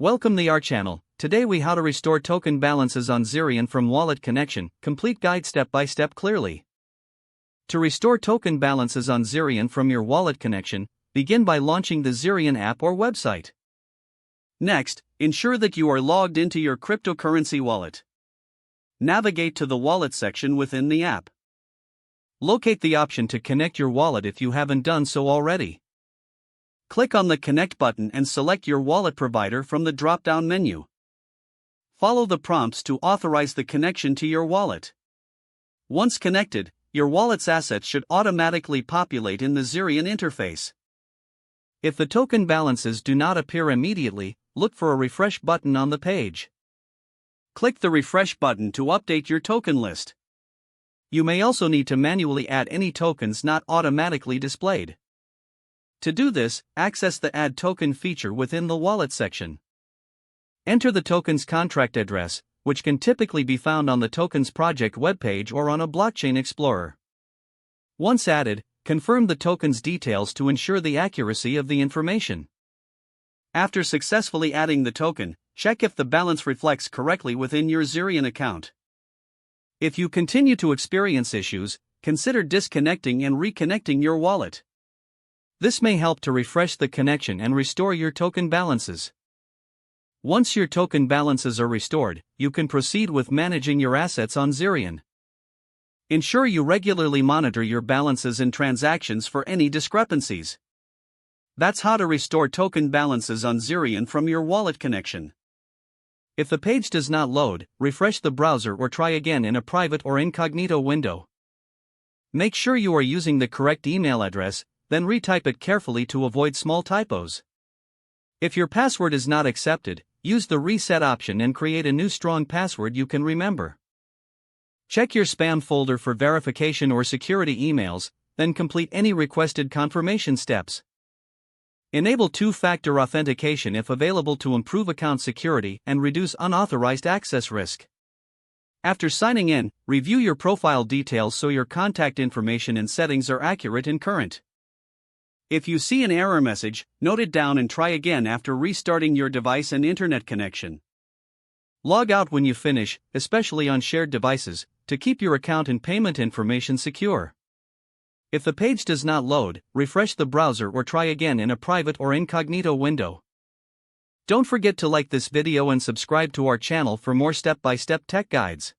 Welcome to our channel. Today we how to restore token balances on Zerion from wallet connection, complete guide step by step clearly. To restore token balances on Zerion from your wallet connection, begin by launching the Zerion app or website. Next, ensure that you are logged into your cryptocurrency wallet. Navigate to the wallet section within the app. Locate the option to connect your wallet if you haven't done so already. Click on the Connect button and select your wallet provider from the drop-down menu. Follow the prompts to authorize the connection to your wallet. Once connected, your wallet's assets should automatically populate in the Zerion interface. If the token balances do not appear immediately, look for a refresh button on the page. Click the refresh button to update your token list. You may also need to manually add any tokens not automatically displayed. To do this, access the Add Token feature within the Wallet section. Enter the token's contract address, which can typically be found on the token's project webpage or on a blockchain explorer. Once added, confirm the token's details to ensure the accuracy of the information. After successfully adding the token, check if the balance reflects correctly within your Zerion account. If you continue to experience issues, consider disconnecting and reconnecting your wallet. This may help to refresh the connection and restore your token balances. Once your token balances are restored, you can proceed with managing your assets on Zerion. Ensure you regularly monitor your balances and transactions for any discrepancies. That's how to restore token balances on Zerion from your wallet connection. If the page does not load, refresh the browser or try again in a private or incognito window. Make sure you are using the correct email address, then retype it carefully to avoid small typos. If your password is not accepted, use the reset option and create a new strong password you can remember. Check your spam folder for verification or security emails, then complete any requested confirmation steps. Enable two-factor authentication if available to improve account security and reduce unauthorized access risk. After signing in, review your profile details so your contact information and settings are accurate and current. If you see an error message, note it down and try again after restarting your device and internet connection. Log out when you finish, especially on shared devices, to keep your account and payment information secure. If the page does not load, refresh the browser or try again in a private or incognito window. Don't forget to like this video and subscribe to our channel for more step-by-step tech guides.